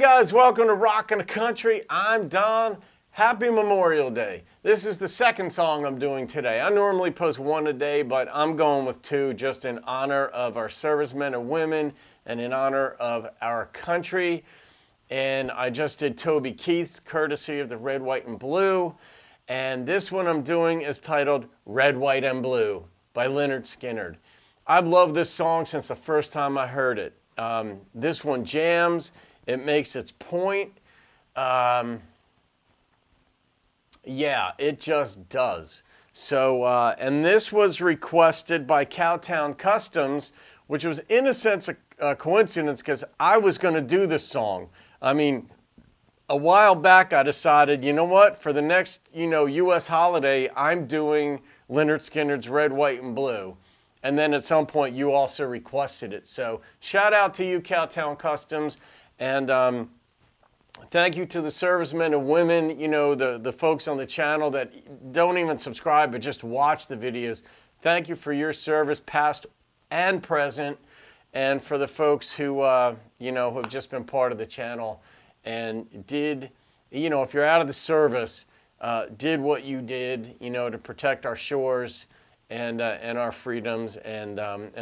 guys, welcome to Rockin' the Country. I'm Don. Happy Memorial Day. This is the second song I'm doing today. I normally post one a day, but I'm going with two just in honor of our servicemen and women and in honor of our country. And I just did Toby Keith's, courtesy of the Red, White, and Blue. And this one I'm doing is titled Red, White, and Blue by Lynyrd Skynyrd. I've loved this song since the first time I heard it. This one jams. It makes its point. Yeah, it just does. So, and this was requested by Cowtown Customs, which was in a sense a coincidence because I was going to do this song. I mean, a while back I decided, you know what, for the next, U.S. holiday, I'm doing Lynyrd Skynyrd's Red, White, and Blue. And then at some point you also requested it. So shout out to you, Cowtown Customs. And thank you to the servicemen and women, the folks on the channel that don't even subscribe but just watch the videos. Thank you for your service, past and present. And for the folks who, who have just been part of the channel and did, if you're out of the service, did what you did, to protect our shores and our freedoms. And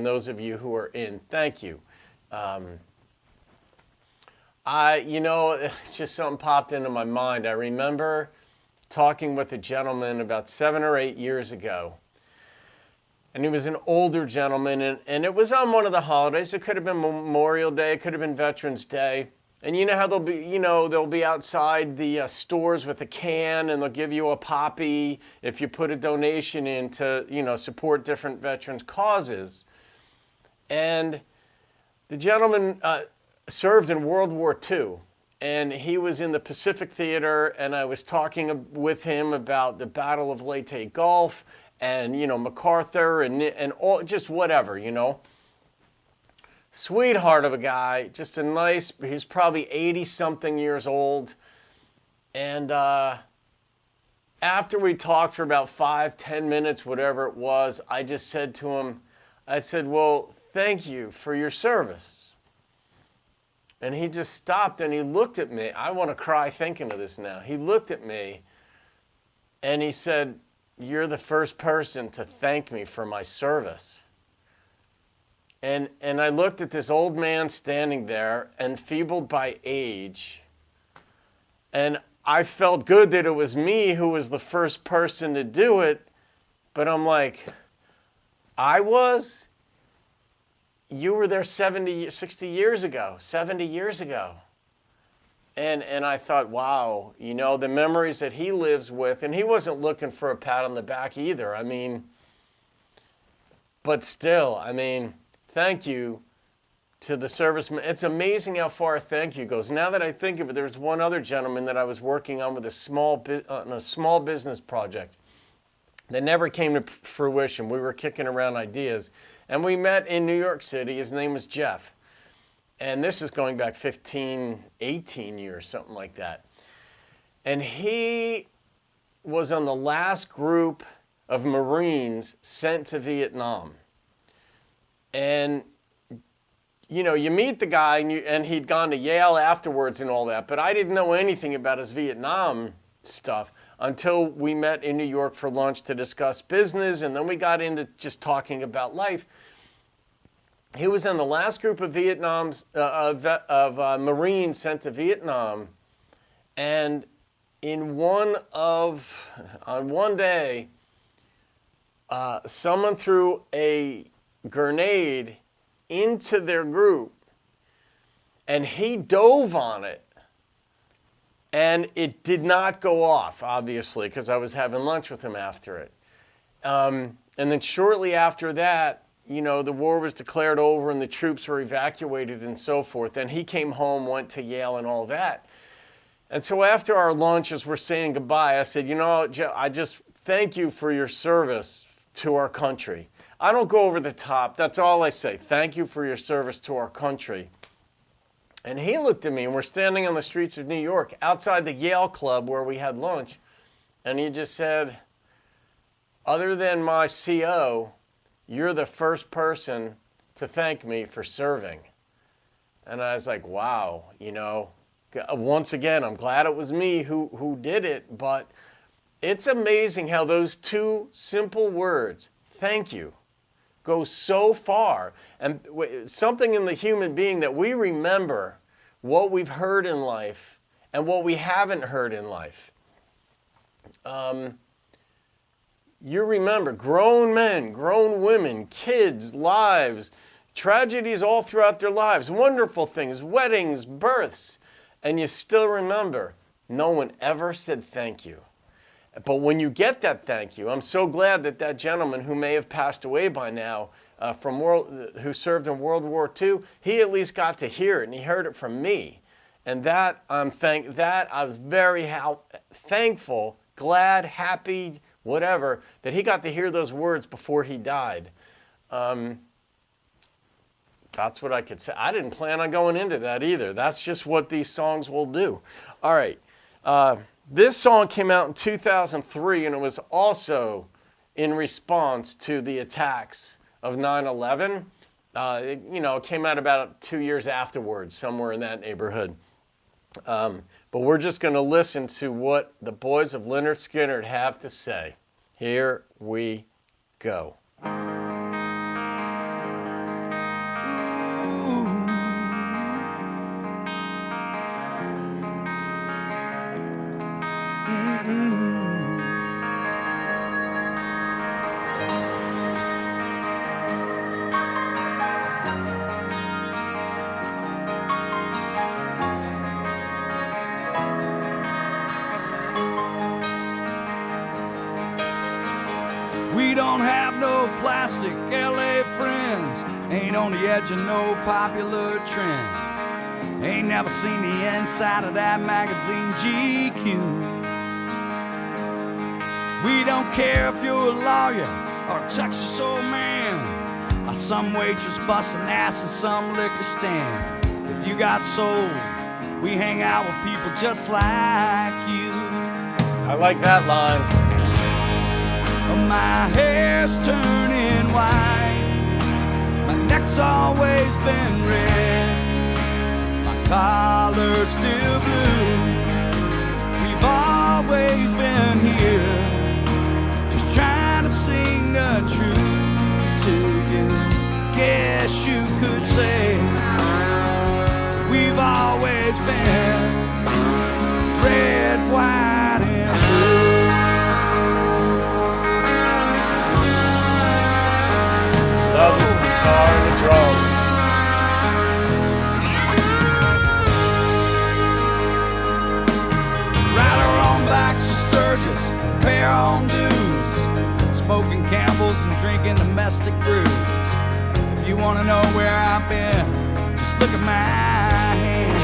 those of you who are in, thank you. It's just something popped into my mind. I remember talking with a gentleman about 7 or 8 years ago. And he was an older gentleman, and it was on one of the holidays. It could have been Memorial Day, it could have been Veterans Day. And you know how they'll be outside the stores with a can, and they'll give you a poppy if you put a donation in to, support different veterans' causes. And the gentleman served in World War II, and he was in the Pacific Theater, and I was talking with him about the Battle of Leyte Gulf, and, MacArthur, and all, just whatever, Sweetheart of a guy, just a nice, he's probably 80-something years old, and after we talked for about 5-10 minutes, whatever it was, I just said to him, I said, well, thank you for your service. And he just stopped and he looked at me. I want to cry thinking of this now. He looked at me and he said, you're the first person to thank me for my service. And I looked at this old man standing there, enfeebled by age. And I felt good that it was me who was the first person to do it. But I'm like, I was? You were there 60 years ago, 70 years ago. And I thought, wow, the memories that he lives with, and he wasn't looking for a pat on the back either. But still, thank you to the servicemen. It's amazing how far a thank you goes. Now that I think of it, there was one other gentleman that I was working on with a small business project that never came to fruition. We were kicking around ideas. And we met in New York City. His name was Jeff. And this is going back 15, 18 years, something like that. And he was on the last group of Marines sent to Vietnam. And, you meet the guy, and he'd gone to Yale afterwards and all that. But I didn't know anything about his Vietnam stuff until we met in New York for lunch to discuss business, and then we got into just talking about life. He was in the last group of Marines sent to Vietnam, and on one day, someone threw a grenade into their group, and he dove on it. And it did not go off, obviously, because I was having lunch with him after it. And then shortly after that, the war was declared over and the troops were evacuated and so forth. And he came home, went to Yale and all that. And so after our lunch, as we're saying goodbye, I said, I just thank you for your service to our country. I don't go over the top. That's all I say. Thank you for your service to our country. And he looked at me, and we're standing on the streets of New York outside the Yale Club where we had lunch. And he just said, other than my CO, you're the first person to thank me for serving. And I was like, wow, Once again, I'm glad it was me who did it, but it's amazing how those two simple words, thank you, go so far. And something in the human being that we remember what we've heard in life and what we haven't heard in life. You remember grown men, grown women, kids, lives, tragedies all throughout their lives, wonderful things, weddings, births, and you still remember no one ever said thank you. But when you get that thank you, I'm so glad that that gentleman who may have passed away by now, who served in World War II, he at least got to hear it, and he heard it from me. And I was very thankful, glad, happy, whatever, that he got to hear those words before he died. That's what I could say. I didn't plan on going into that either. That's just what these songs will do. All right. This song came out in 2003, and it was also in response to the attacks of 9/11. It came out about 2 years afterwards, somewhere in that neighborhood. But we're just going to listen to what the boys of Lynyrd Skynyrd have to say. Here we go. We don't have no plastic LA friends, ain't on the edge of no popular trend, ain't never seen the inside of that magazine GQ. We don't care if you're a lawyer or a Texas old man, or some waitress busting ass in some liquor stand. If you got soul, we hang out with people just like you. I like that line. My hair's turning white, my neck's always been red, my collar's still blue. We've always been here, just trying to sing the truth to you. Guess you could say we've always been red, white, and blue. Love his guitar and the drums. Ride our own bikes to Sturgis, pay our own dues, smoking Campbell's and drinking domestic brews. If you want to know where I've been, just look at my hands.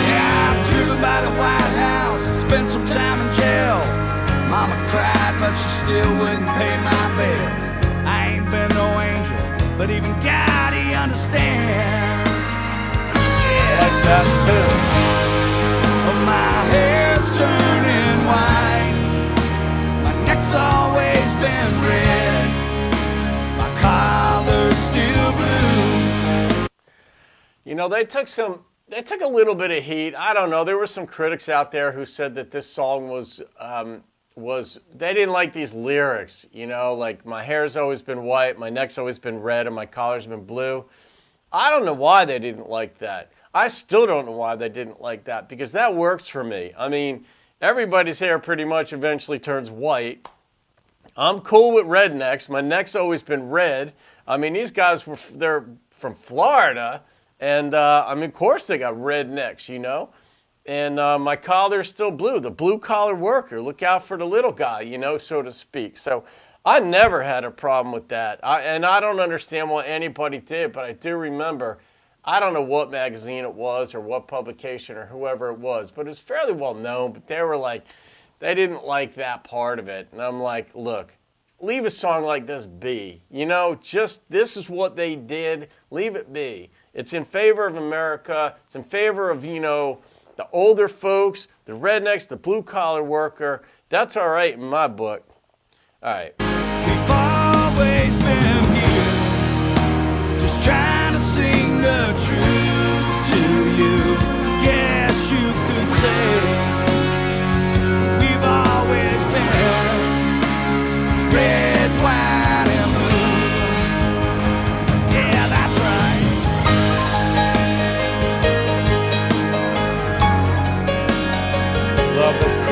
Yeah, I'm driven by the White House and spent some time in jail. Mama cried, but she still wouldn't pay my bail. I ain't been no angel, but even God, he understands. Yeah, Like that too. my hair's turning white, my neck's always been red, my collar's still blue. You know, they took a little bit of heat. I don't know. There were some critics out there who said that this song was they didn't like these lyrics, like my hair's always been white, my neck's always been red, and my collar's been blue. I don't know why they didn't like that. I still don't know why they didn't like that, because that works for me. I mean, everybody's hair pretty much eventually turns white. I'm cool with rednecks. My neck's always been red. I mean, these guys they're from Florida, and of course they got rednecks, And my collar's still blue, the blue-collar worker. Look out for the little guy, so to speak. So I never had a problem with that. And I don't understand what anybody did, but I do remember, I don't know what magazine it was or what publication or whoever it was, but it's fairly well known. But they were like, they didn't like that part of it. And I'm like, look, leave a song like this be. Just this is what they did. Leave it be. It's in favor of America. It's in favor of, the older folks, the rednecks, the blue-collar worker. That's all right in my book. All right. We've always been here, just trying to sing the truth to you.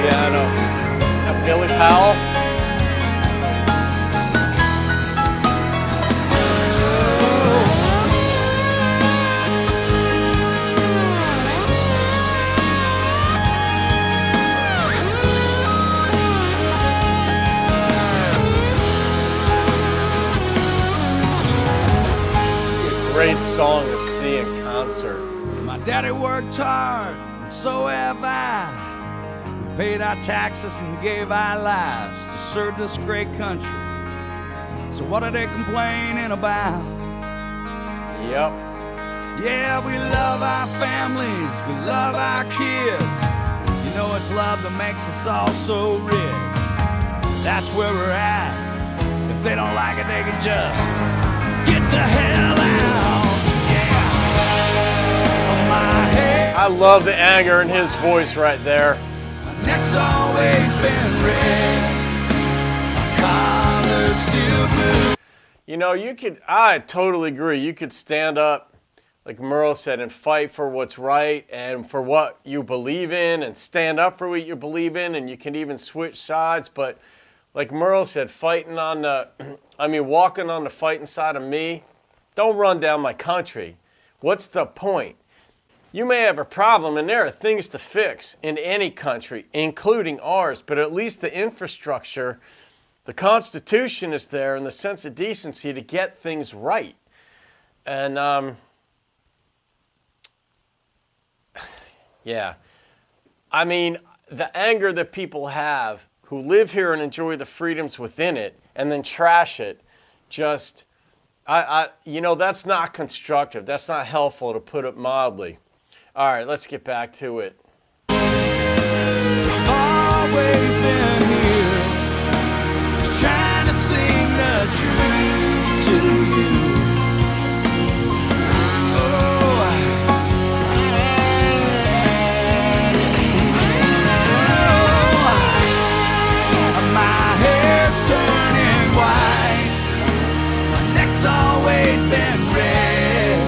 piano. Billy Powell. Great song to see in concert. My daddy worked hard, and so have I. We paid our taxes and gave our lives to serve this great country. So what are they complaining about? Yep. Yeah, we love our families, we love our kids. You know it's love that makes us all so rich. That's where we're at. If they don't like it, they can just get the hell out. I love the anger in his voice right there. My neck's always been red. My collar's still blue. You know, I totally agree. You could stand up, like Merle said, and fight for what's right and for what you believe in and stand up for what you believe in, and you can even switch sides. But like Merle said, walking on the fighting side of me, don't run down my country. What's the point? You may have a problem, and there are things to fix in any country, including ours, but at least the infrastructure, the Constitution is there, and the sense of decency to get things right. And, yeah. I mean, the anger that people have who live here and enjoy the freedoms within it and then trash it, that's not constructive. That's not helpful, to put it mildly. All right, let's get back to it. I've always been here, just trying to sing the truth to you. My hair's turning white, my neck's always been red,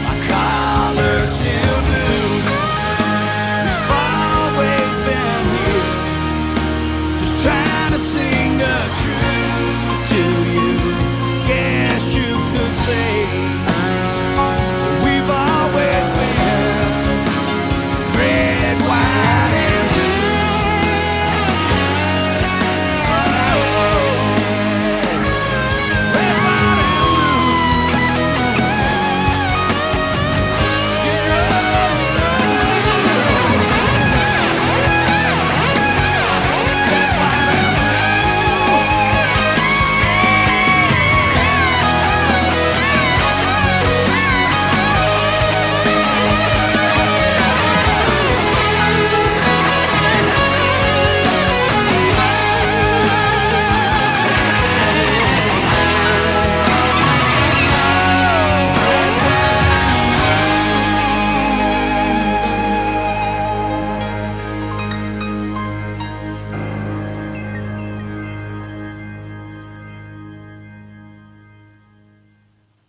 my collar's still blue. We've always been here, just trying to sing the truth to you. Guess you could say we've always been red, white, and blue.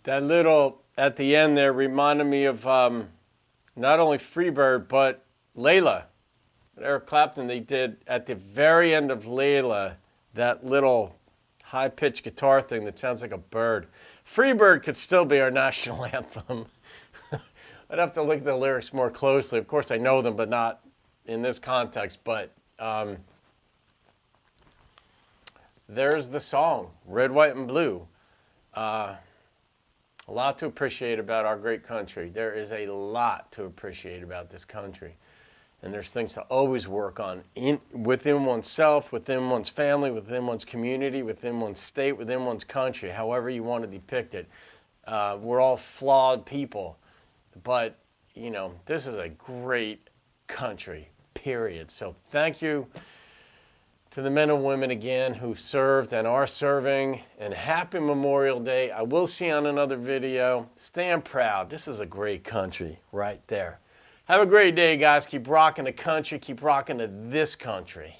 That little at the end there reminded me of not only Freebird, but Layla. Eric Clapton, they did at the very end of Layla, that little high-pitched guitar thing that sounds like a bird. Freebird could still be our national anthem. I'd have to look at the lyrics more closely. Of course, I know them, but not in this context. But there's the song, Red, White, and Blue. A lot to appreciate about our great country. There is a lot to appreciate about this country. And there's things to always work on within oneself, within one's family, within one's community, within one's state, within one's country, however you want to depict it. We're all flawed people. But, this is a great country, period. So thank you to the men and women again who served and are serving, and happy Memorial Day. I will see you on another video. Stand proud. This is a great country right there. Have a great day, guys. Keep rocking the country. Keep rocking to this country.